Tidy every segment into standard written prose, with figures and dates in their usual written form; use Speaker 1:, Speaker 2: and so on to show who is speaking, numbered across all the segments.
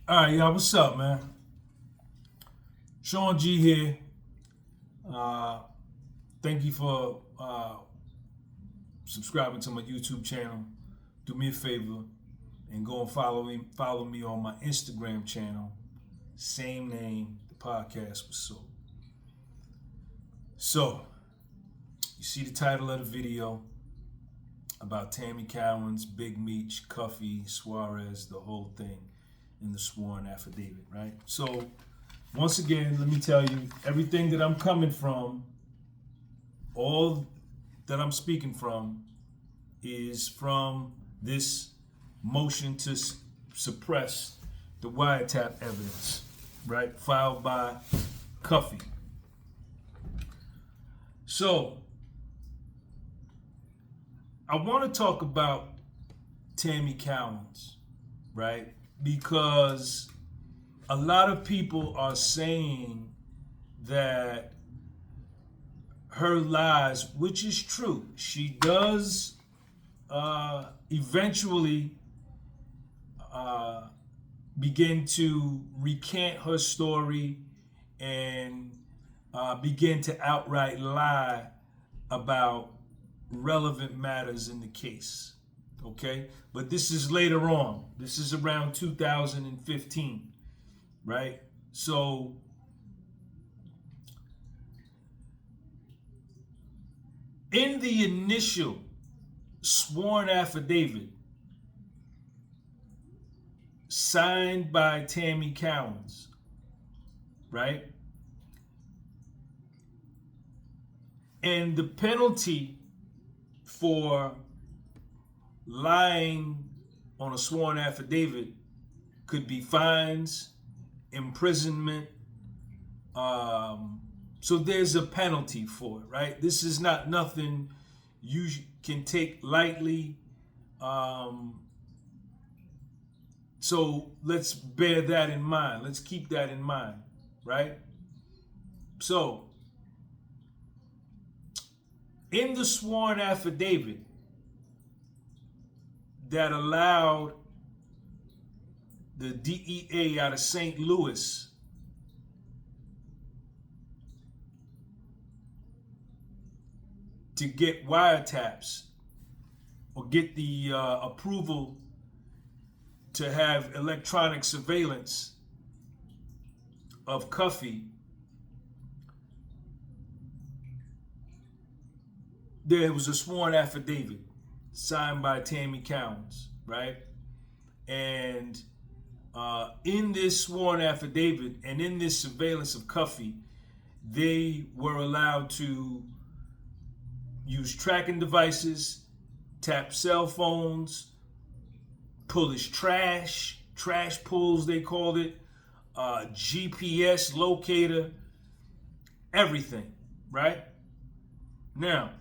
Speaker 1: All right, y'all, what's up, man? Sean G here. Uh, Thank you for subscribing to my YouTube channel. Do me a favor and go and follow me on my Instagram channel. Same name, the podcast was So, you see the title of the video about Tammy Cowins, Big Meech, Cuffy, Suarez, the whole thing in the sworn affidavit, right? So, once again, let me tell you, everything that I'm coming from, all that I'm speaking from, is from this motion to suppress the wiretap evidence, right? Filed by Cuffy. So, I want to talk about Tammy Cowins, right? Because a lot of people are saying that her lies, which is true, she does eventually begin to recant her story and begin to outright lie about relevant matters in the case. Okay? But this is later on. This is around 2015, right? So in the initial sworn affidavit signed by Tammy Cowins, right? And the penalty for lying on a sworn affidavit could be fines, imprisonment. So there's a penalty for it, right? This is not nothing you can take lightly. So let's bear that in mind. Let's keep that in mind, right? So in the sworn affidavit that allowed the DEA out of St. Louis to get wiretaps or get the approval to have electronic surveillance of Cuffy, there was a sworn affidavit signed by Tammy Cowins, right? And in this sworn affidavit and in this surveillance of Cuffy, they were allowed to use tracking devices, tap cell phones, pull his trash pulls, they called it, GPS locator, everything, right? Now,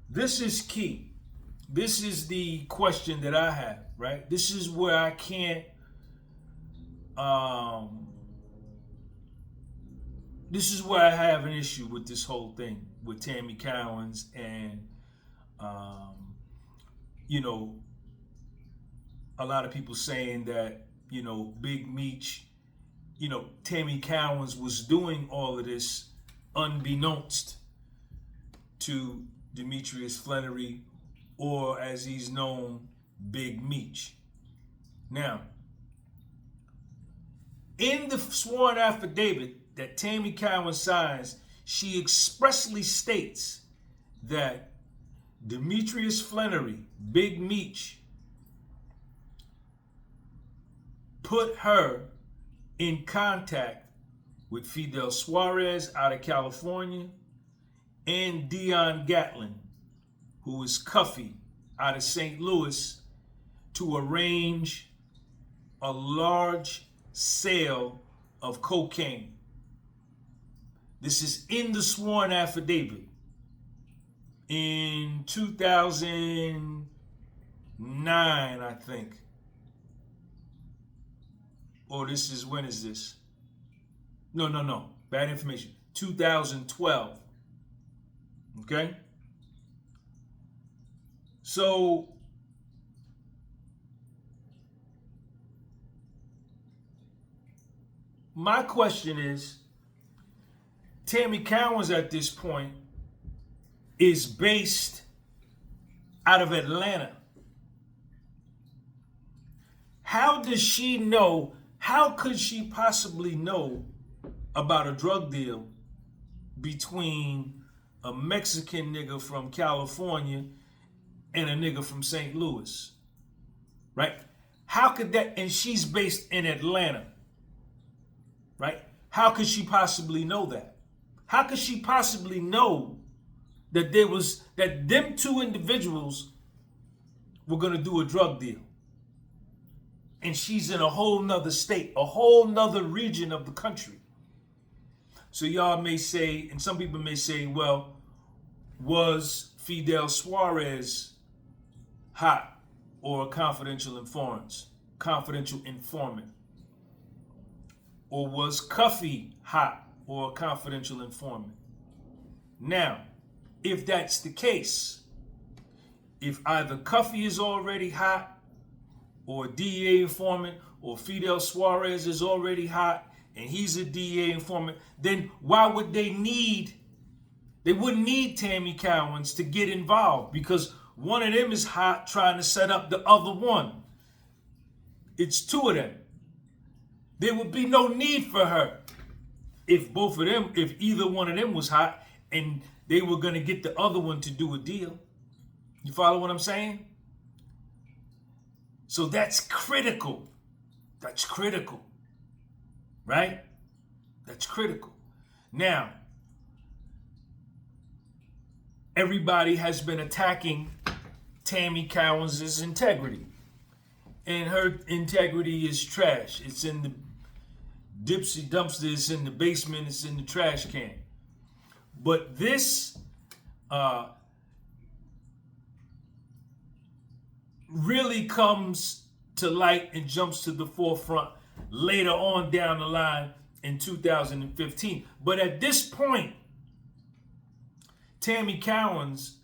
Speaker 1: this is key. This is the question that I have, right? This is where I can't, this is where I have an issue with this whole thing with Tammy Cowins and, you know, a lot of people saying that, Big Meech, Tammy Cowins was doing all of this unbeknownst to Demetrius Flannery, or as he's known, Big Meech. Now, in the sworn affidavit that Tammy Cowins signs, she expressly states that Demetrius Flannery, Big Meech, put her in contact with Fidel Suarez out of California and Dion Gatlin, who is Cuffy out of St. Louis, to arrange a large sale of cocaine. This is in the sworn affidavit in 2009, I think. Or this is, when is this? No. Bad information. 2012. Okay? So my question is, Tammy Cowins at this point is based out of Atlanta. How does she know? How could she possibly know about a drug deal between a Mexican nigga from California and a nigga from St. Louis? Right? How could that? And she's based in Atlanta. Right? How could she possibly know that? How could she possibly know that them two individuals were going to do a drug deal? And she's in a whole nother state, a whole nother region of the country. So y'all may say, and some people may say, well, was Fidel Suarez hot or a confidential informant? Or was Cuffy hot or a confidential informant? Now, if that's the case, if either Cuffy is already hot, or a DEA informant, or Fidel Suarez is already hot and he's a DEA informant, then why would they wouldn't need Tammy Cowins to get involved, because one of them is hot trying to set up the other one. It's two of them. There would be no need for her if either one of them was hot and they were going to get the other one to do a deal. You follow what I'm saying? So that's critical. That's critical. Right? That's critical. Now, everybody has been attacking Tammy Cowins' integrity. And her integrity is trash. It's in the Dipsy dumpster, it's in the basement, it's in the trash can. But this really comes to light and jumps to the forefront later on down the line in 2015. But at this point, Tammy Cowins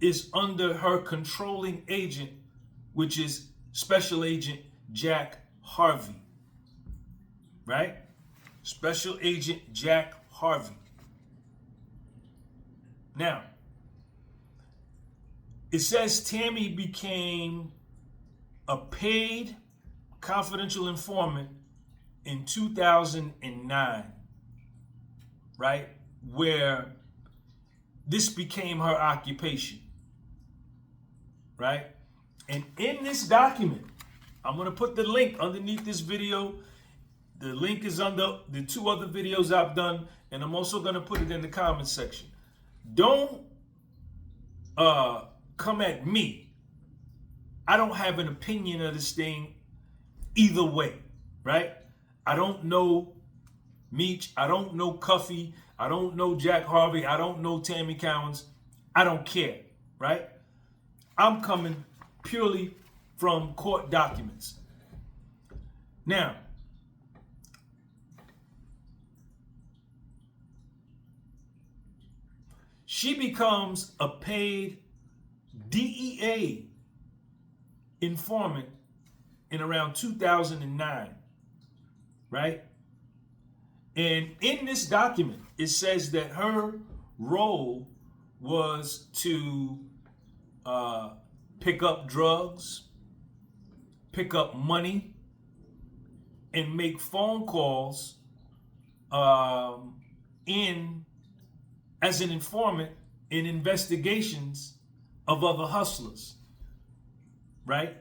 Speaker 1: is under her controlling agent, which is Special Agent Jack Harvey. Right? Special Agent Jack Harvey. Now, it says Tammy became a paid confidential informant in 2009, right? Where this became her occupation, right? And in this document, I'm going to put the link underneath this video. The link is under the two other videos I've done, and I'm also going to put it in the comments section. Don't come at me. I don't have an opinion of this thing either way, right? I don't know Meech. I don't know Cuffy. I don't know Jack Harvey. I don't know Tammy Cowins. I don't care, right? I'm coming purely from court documents. Now, she becomes a paid DEA informant in around 2009, right? And in this document, it says that her role was to pick up drugs, pick up money, and make phone calls as an informant in investigations of other hustlers, right?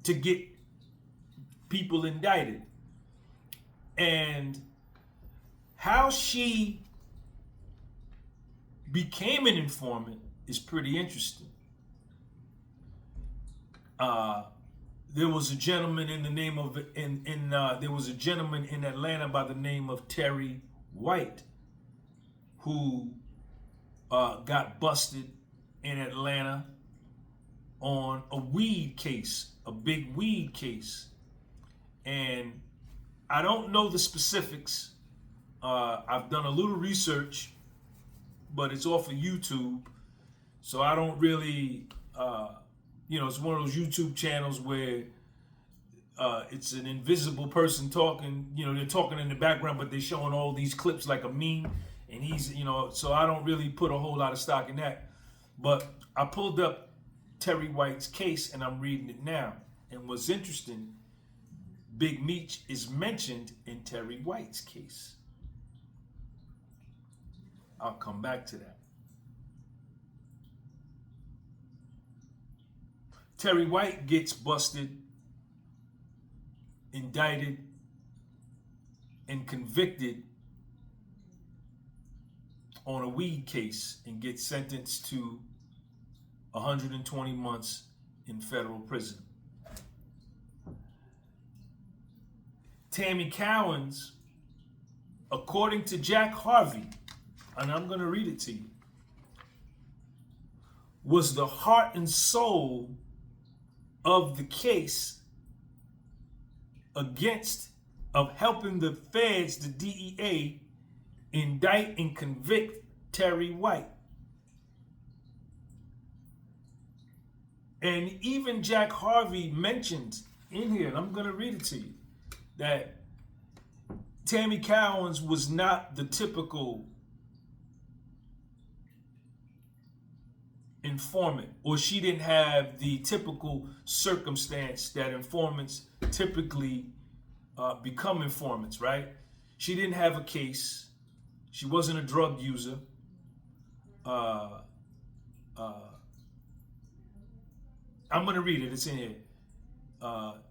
Speaker 1: To get people indicted. And how she became an informant is pretty interesting. There was a gentleman there was a gentleman in Atlanta by the name of Terry White who got busted in Atlanta on a weed case, a big weed case. And I don't know the specifics. I've done a little research, but it's off of YouTube. So I don't really, it's one of those YouTube channels where it's an invisible person talking. You know, they're talking in the background, but they're showing all these clips like a meme. And he's, you know, so I don't really put a whole lot of stock in that. But I pulled up Terry White's case and I'm reading it now. And what's interesting, Big Meech is mentioned in Terry White's case. I'll come back to that. Terry White gets busted, indicted, and convicted on a weed case and gets sentenced to 120 months in federal prison. Tammy Cowins, according to Jack Harvey, and I'm going to read it to you, was the heart and soul of the case of helping the feds, the DEA, indict and convict Terry White. And even Jack Harvey mentions in here, and I'm going to read it to you, that Tammy Cowins was not the typical informant, or she didn't have the typical circumstance that informants typically become informants, right? She didn't have a case. She wasn't a drug user. I'm going to read it. It's in here.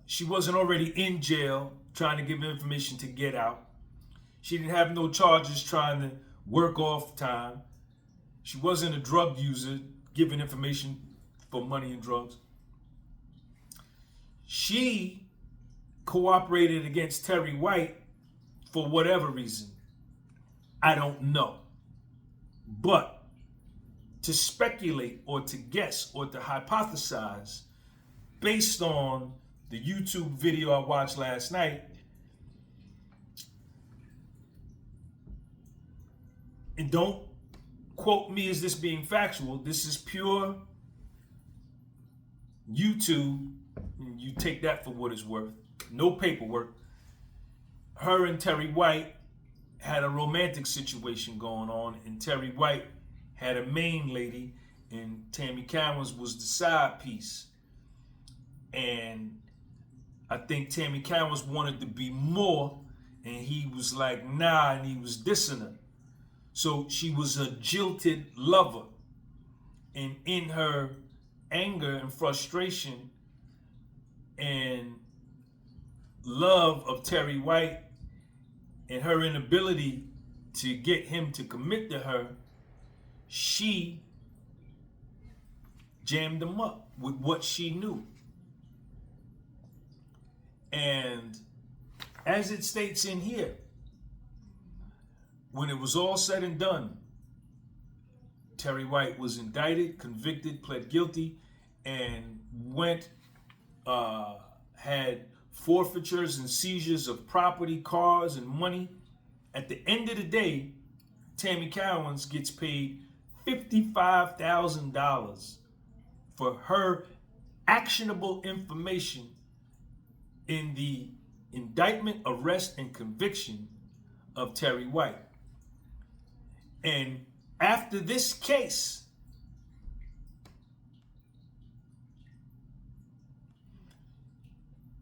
Speaker 1: She wasn't already in jail trying to give information to get out. She didn't have no charges trying to work off time. She wasn't a drug user giving information for money and drugs. She cooperated against Terry White for whatever reason. I don't know. But to speculate or to guess or to hypothesize based on the YouTube video I watched last night, and don't quote me as this being factual, this is pure YouTube, you take that for what it's worth, no paperwork. Her and Terry White had a romantic situation going on, and Terry White had a main lady, and Tammy Cowins was the side piece. And I think Tammy Cowins wanted to be more, and he was like, nah, and he was dissing her. So she was a jilted lover. And in her anger and frustration and love of Terry White and her inability to get him to commit to her, she jammed him up with what she knew. And as it states in here, when it was all said and done, Terry White was indicted, convicted, pled guilty, and had forfeitures and seizures of property, cars, and money. At the end of the day, Tammy Cowins gets paid $55,000 for her actionable information in the indictment, arrest, and conviction of Terry White. And after this case,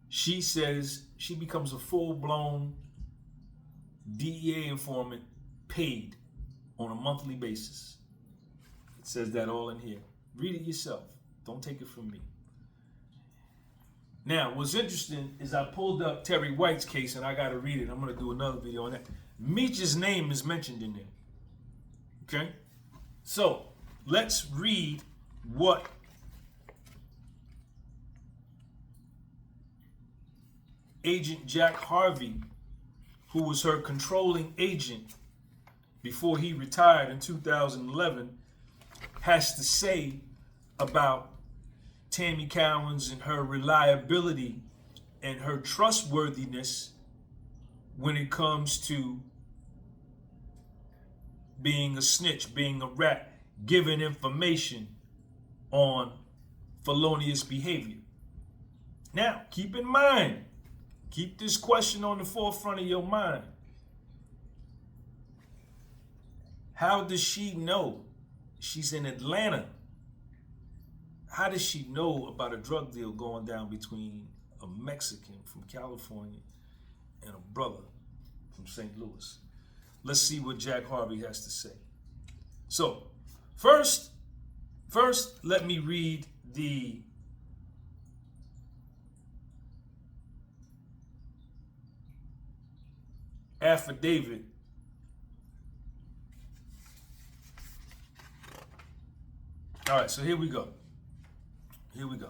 Speaker 1: she says she becomes a full-blown DEA informant, paid on a monthly basis. It says that all in here. Read it yourself. Don't take it from me. Now, what's interesting is I pulled up Terry White's case, and I got to read it. I'm going to do another video on that. Meech's name is mentioned in there. Okay? So, let's read what Agent Jack Harvey, who was her controlling agent before he retired in 2011, has to say about Tammy Cowins and her reliability and her trustworthiness when it comes to being a snitch, being a rat, giving information on felonious behavior. Now, keep in mind, keep this question on the forefront of your mind. How does she know? She's in Atlanta. How does she know about a drug deal going down between a Mexican from California and a brother from St. Louis? Let's see what Jack Harvey has to say. So, first, let me read the affidavit All right, so here we go. Here we go.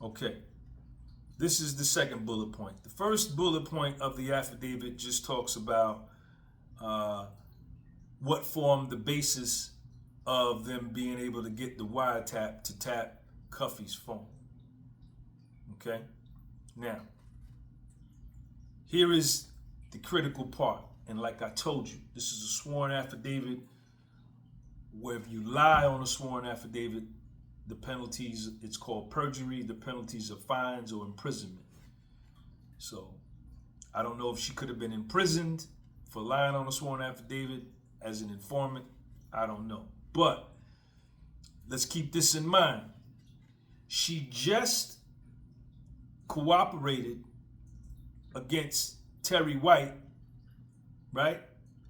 Speaker 1: Okay. This is the second bullet point. The first bullet point of the affidavit just talks about what formed the basis of them being able to get the wiretap to tap Cuffy's phone. Okay? Now, here is the critical part. And like I told you, this is a sworn affidavit where if you lie on a sworn affidavit, the penalties, it's called perjury, the penalties are fines or imprisonment. So I don't know if she could have been imprisoned for lying on a sworn affidavit as an informant. I don't know. But let's keep this in mind. She just cooperated against Terry White, right?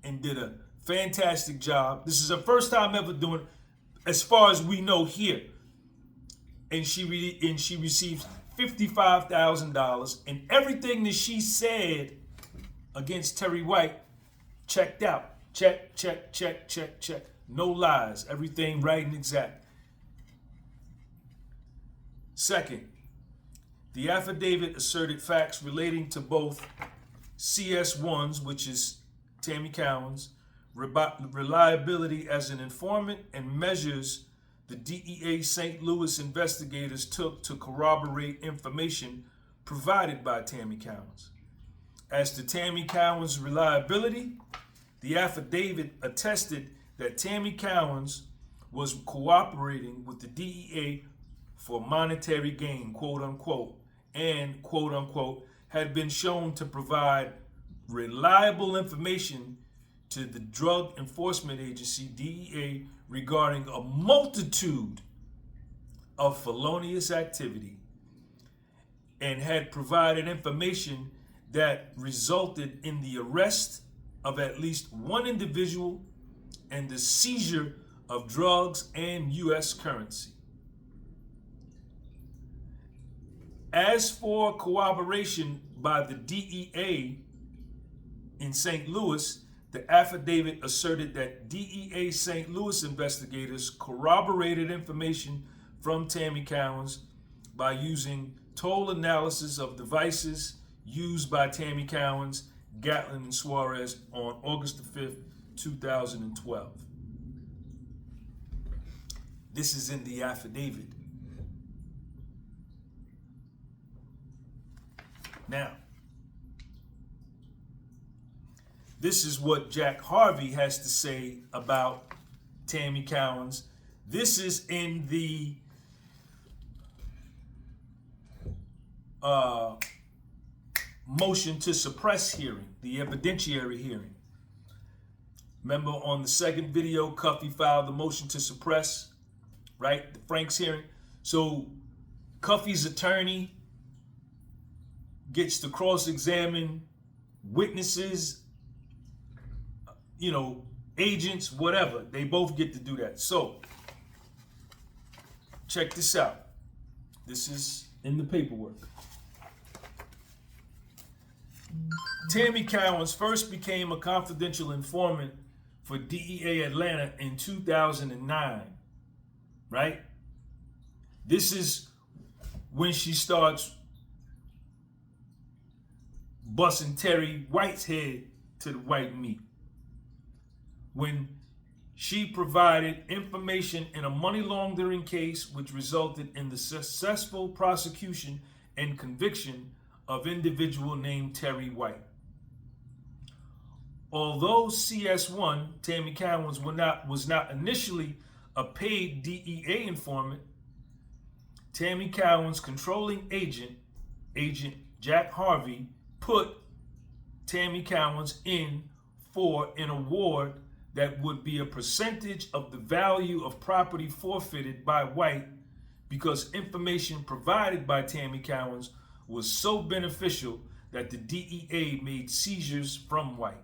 Speaker 1: And did a fantastic job. This is her first time ever doing it, as far as we know here. And she received $55,000, and everything that she said against Terry White checked out. Check, check, check, check, check. No lies. Everything right and exact. Second, the affidavit asserted facts relating to both CS1's, which is Tammy Cowins, reliability as an informant, and measures the DEA St. Louis investigators took to corroborate information provided by Tammy Cowins. As to Tammy Cowins' reliability, the affidavit attested that Tammy Cowins was cooperating with the DEA for monetary gain, quote unquote, and quote unquote, had been shown to provide reliable information to the Drug Enforcement Agency, DEA, regarding a multitude of felonious activity, and had provided information that resulted in the arrest of at least one individual and the seizure of drugs and U.S. currency. As for corroboration by the DEA in St. Louis, the affidavit asserted that DEA St. Louis investigators corroborated information from Tammy Cowins by using toll analysis of devices used by Tammy Cowins, Gatlin, and Suarez on August the 5th, 2012. This is in the affidavit. Now, this is what Jack Harvey has to say about Tammy Cowins. This is in the motion to suppress hearing, the evidentiary hearing. Remember on the second video, Cuffy filed the motion to suppress, right? The Frank's hearing. So Cuffy's attorney gets to cross-examine witnesses, agents, whatever. They both get to do that. So, check this out. This is in the paperwork. Tammy Cowins first became a confidential informant for DEA Atlanta in 2009, right? This is when she starts busting Terry White's head to the white meat. When she provided information in a money laundering case which resulted in the successful prosecution and conviction of individual named Terry White. Although CS1, Tammy Cowins, was not initially a paid DEA informant, Tammy Cowins' controlling agent, Agent Jack Harvey, put Tammy Cowins in for an award that would be a percentage of the value of property forfeited by White because information provided by Tammy Cowins was so beneficial that the DEA made seizures from White.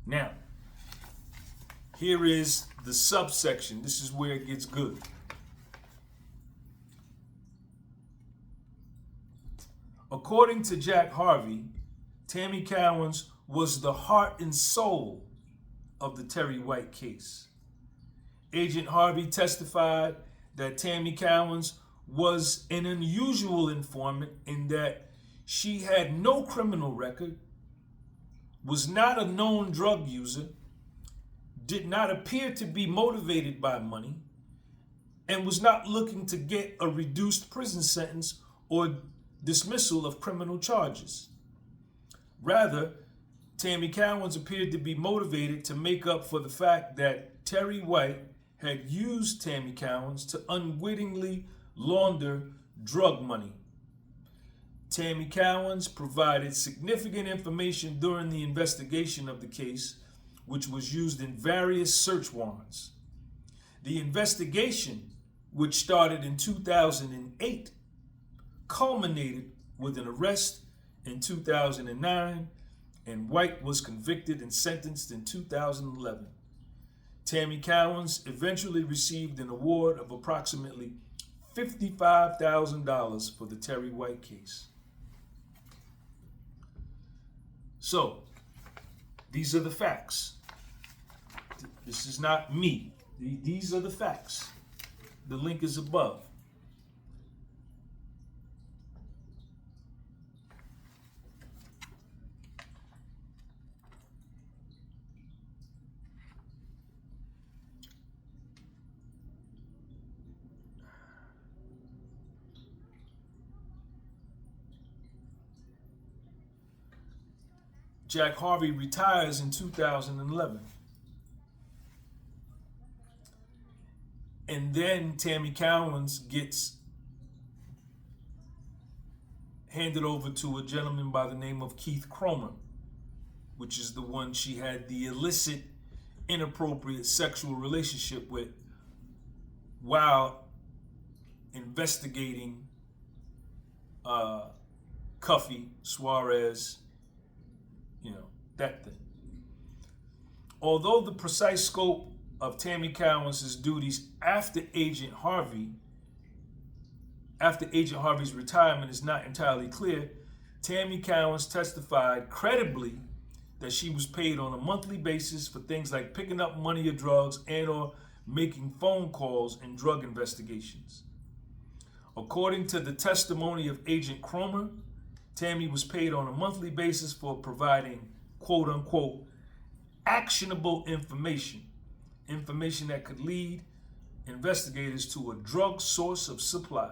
Speaker 1: Now, here is the subsection. This is where it gets good. According to Jack Harvey, Tammy Cowins was the heart and soul of the Terry White case. Agent Harvey testified that Tammy Cowins was an unusual informant in that she had no criminal record, was not a known drug user, did not appear to be motivated by money, and was not looking to get a reduced prison sentence or dismissal of criminal charges. Rather, Tammy Cowins appeared to be motivated to make up for the fact that Terry White had used Tammy Cowins to unwittingly launder drug money. Tammy Cowins provided significant information during the investigation of the case, which was used in various search warrants. The investigation, which started in 2008, culminated with an arrest in 2009, and White was convicted and sentenced in 2011. Tammy Cowins eventually received an award of approximately $55,000 for the Terry White case. So, these are the facts. This is not me. These are the facts. The link is above. Jack Harvey retires in 2011. And then Tammy Cowins gets handed over to a gentleman by the name of Keith Cromer, which is the one she had the illicit, inappropriate sexual relationship with while investigating Cuffy, Suarez, that thing. Although the precise scope of Tammy Cowins' duties after Agent Harvey's retirement is not entirely clear, Tammy Cowins testified credibly that she was paid on a monthly basis for things like picking up money or drugs and or making phone calls in drug investigations. According to the testimony of Agent Cromer, Tammy was paid on a monthly basis for providing quote-unquote actionable information that could lead investigators to a drug source of supply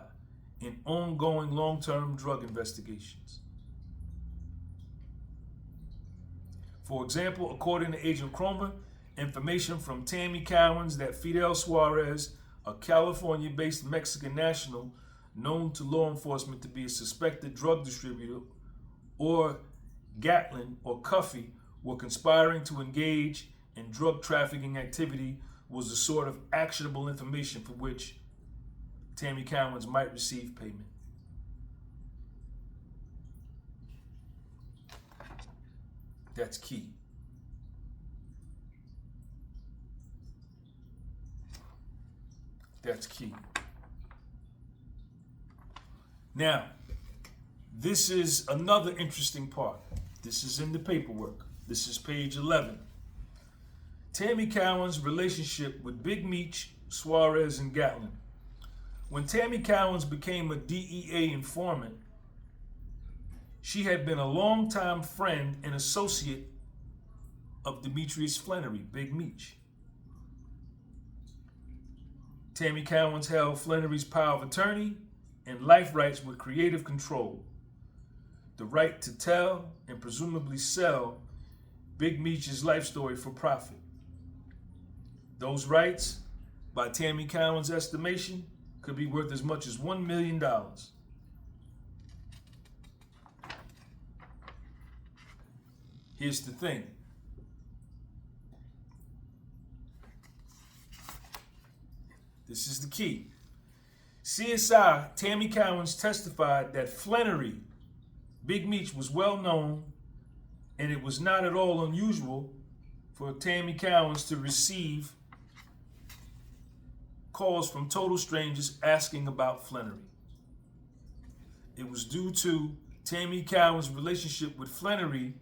Speaker 1: in ongoing long-term drug investigations. For example, according to Agent Cromer, information from Tammy Cowins that Fidel Suarez, a California-based Mexican national known to law enforcement to be a suspected drug distributor, or Gatlin or Cuffy were conspiring to engage in drug trafficking activity was the sort of actionable information for which Tammy Cowins might receive payment. That's key. That's key. Now, this is another interesting part. This is in the paperwork. This is page 11. Tammy Cowins' relationship with Big Meech, Suarez, and Gatlin. When Tammy Cowins became a DEA informant, she had been a longtime friend and associate of Demetrius Flannery, Big Meech. Tammy Cowins held Flannery's power of attorney and life rights with creative control. the right to tell and presumably sell Big Meech's life story for profit. Those rights, by Tammy Cowins' estimation, could be worth as much as $1 million. Here's the thing. This is the key. CSI Tammy Cowins testified that Flannery, Big Meech, was well known, and it was not at all unusual for Tammy Cowins to receive calls from total strangers asking about Flannery. It was due to Tammy Cowins' relationship with Flannery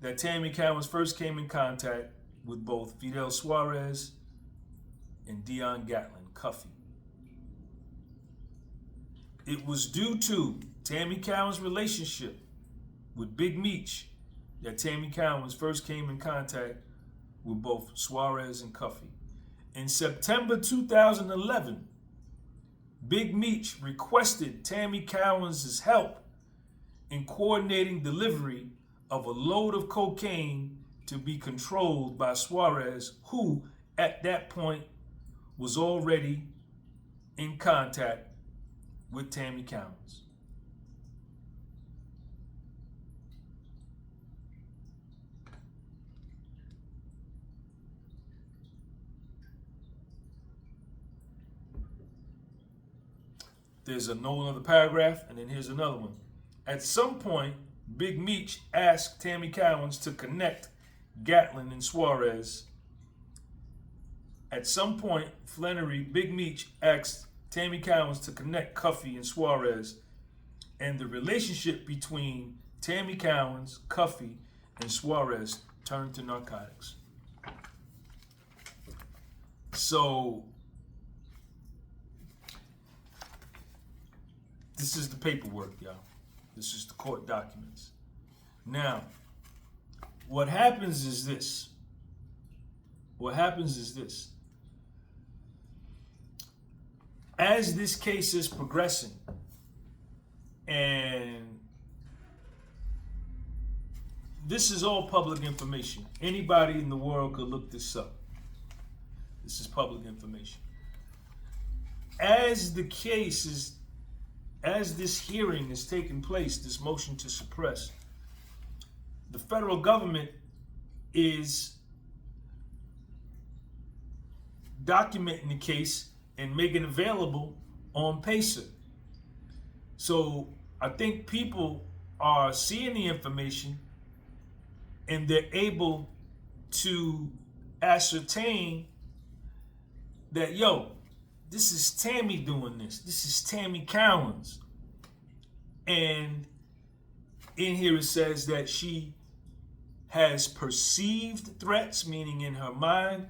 Speaker 1: that Tammy Cowins first came in contact with both Fidel Suarez and Dion Gatlin, Cuffy. It was due to Tammy Cowins' relationship with Big Meech that Tammy Cowins first came in contact with both Suarez and Cuffy. In September 2011, Big Meech requested Tammy Cowins' help in coordinating delivery of a load of cocaine to be controlled by Suarez, who at that point was already in contact with Tammy Cowins. There's a no other paragraph, and then here's another one. At some point, Big Meech asked Tammy Cowins to connect Gatlin and Suarez. At some point, Big Meech asked Tammy Cowins to connect Cuffy and Suarez, and the relationship between Tammy Cowins, Cuffy, and Suarez turned to narcotics. So, this is the paperwork, y'all. This is the court documents. Now, what happens is this. As this case is progressing, and this is all public information. Anybody in the world could look this up. This is public information. As this hearing is taking place, this motion to suppress, the federal government is documenting the case and making available on PACER. So I think people are seeing the information and they're able to ascertain that, this is Tammy doing this. This is Tammy Cowins. And in here it says that she has perceived threats, meaning in her mind,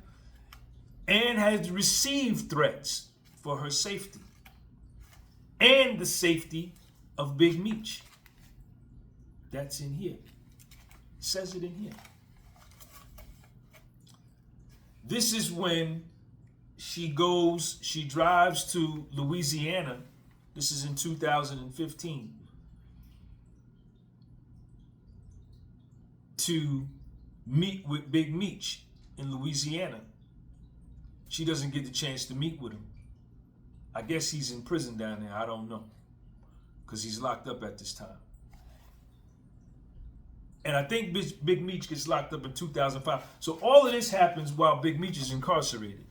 Speaker 1: and has received threats for her safety and the safety of Big Meech. That's in here. It says it in here. This is when she drives to Louisiana. This is in 2015. To meet with Big Meech in Louisiana. She doesn't get the chance to meet with him. I guess he's in prison down there. I don't know. Because he's locked up at this time. And I think Big Meech gets locked up in 2005. So all of this happens while Big Meech is incarcerated.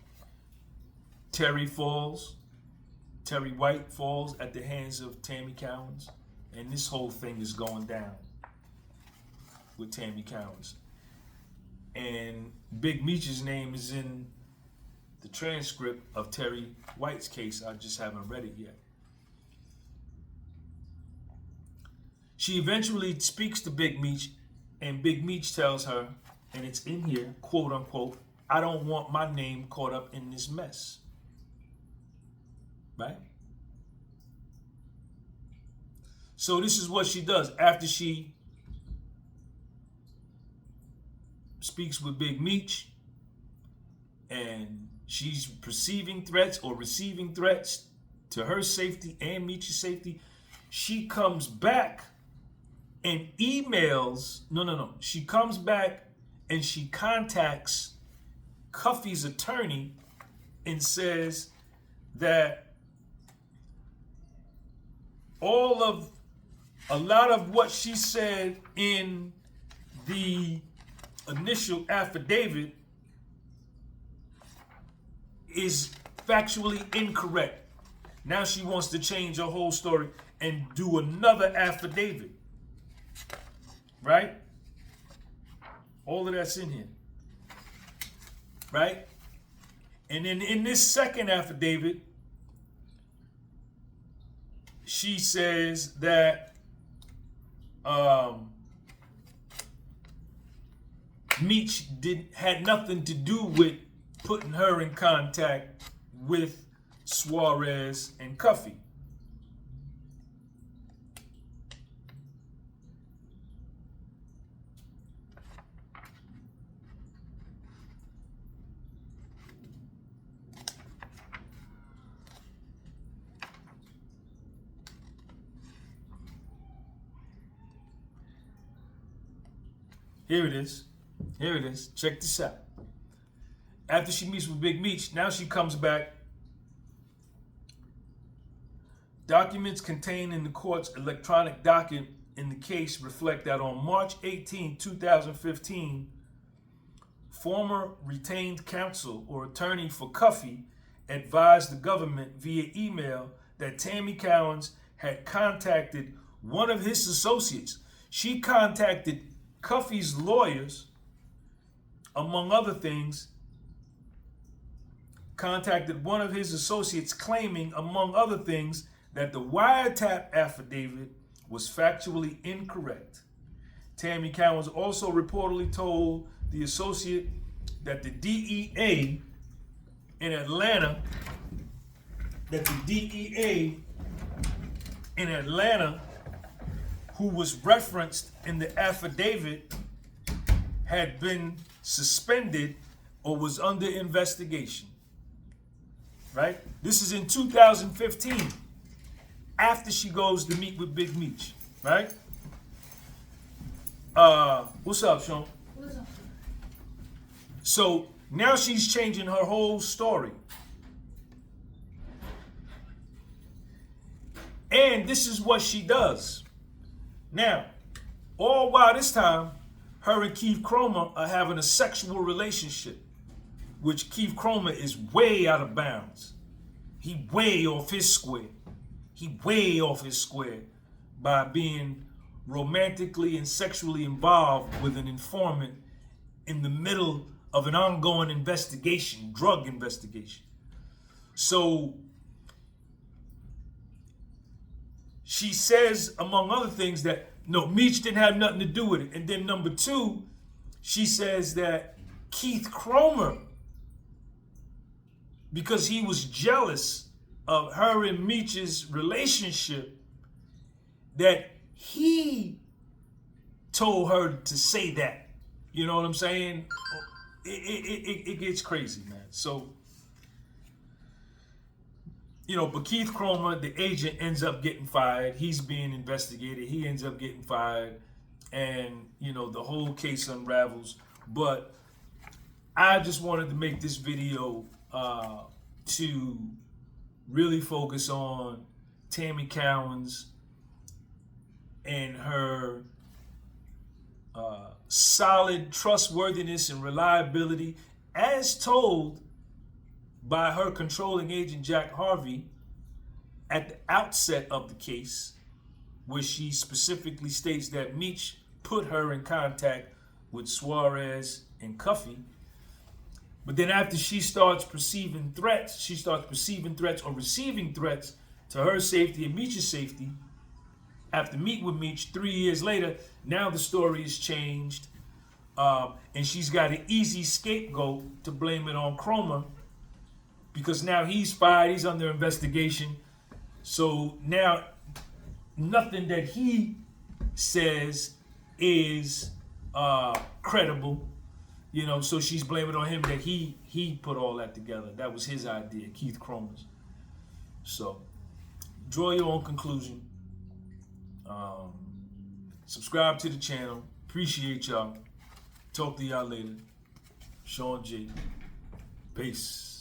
Speaker 1: Terry White falls at the hands of Tammy Cowins. And this whole thing is going down with Tammy Cowins. And Big Meech's name is in the transcript of Terry White's case. I just haven't read it yet. She eventually speaks to Big Meech, and Big Meech tells her, and it's in here, quote unquote, I don't want my name caught up in this mess. Right? So this is what she does. After she speaks with Big Meech, and she's perceiving threats or receiving threats to her safety and Meech's safety, she comes back and emails, no. She comes back and she contacts Cuffy's attorney and says that a lot of what she said in the initial affidavit is factually incorrect. Now she wants to change her whole story and do another affidavit. Right? All of that's in here. Right? And then in this second affidavit, she says that Meech had nothing to do with putting her in contact with Suarez and Cuffy. Here it is. Here it is. Check this out. After she meets with Big Meech, now she comes back. Documents contained in the court's electronic docket in the case reflect that on March 18, 2015, former retained counsel or attorney for Cuffy advised the government via email that Tammy Cowins had contacted one of his associates. She contacted Cuffy's lawyers, among other things, contacted one of his associates claiming, among other things, that the wiretap affidavit was factually incorrect. Tammy Cowins also reportedly told the associate that the DEA in Atlanta, who was referenced in the affidavit, had been suspended or was under investigation. Right? This is in 2015, after she goes to meet with Big Meech. Right? What's up, Sean?
Speaker 2: What's up?
Speaker 1: So now she's changing her whole story. And this is what she does. Now, all while this time, her and Keith Cromer are having a sexual relationship, which Keith Cromer is way out of bounds. He way off his square. He way off his square by being romantically and sexually involved with an informant in the middle of an ongoing investigation, drug investigation. So she says, among other things, that no, Meech didn't have nothing to do with it. And then number two, she says that Keith Cromer, because he was jealous of her and Meech's relationship, that he told her to say that. You know what I'm saying? It gets crazy, man. So, you know, but Keith Cromer, the agent, ends up getting fired. He's being investigated. He ends up getting fired. And, you know, the whole case unravels. But I just wanted to make this video to really focus on Tammy Cowins and her solid trustworthiness and reliability as told by her controlling agent Jack Harvey at the outset of the case, where she specifically states that Meech put her in contact with Suarez and Cuffy. But then after she starts perceiving threats, or receiving threats to her safety and Meech's safety, after meeting with Meech 3 years later, now the story has changed. And she's got an easy scapegoat to blame it on Cromer, because now he's fired, he's under investigation. So now nothing that he says is credible, you know, so she's blaming it on him that he put all that together. That was his idea, Keith Cromer's. So draw your own conclusion. Subscribe to the channel. Appreciate y'all. Talk to y'all later. Sean J. Peace.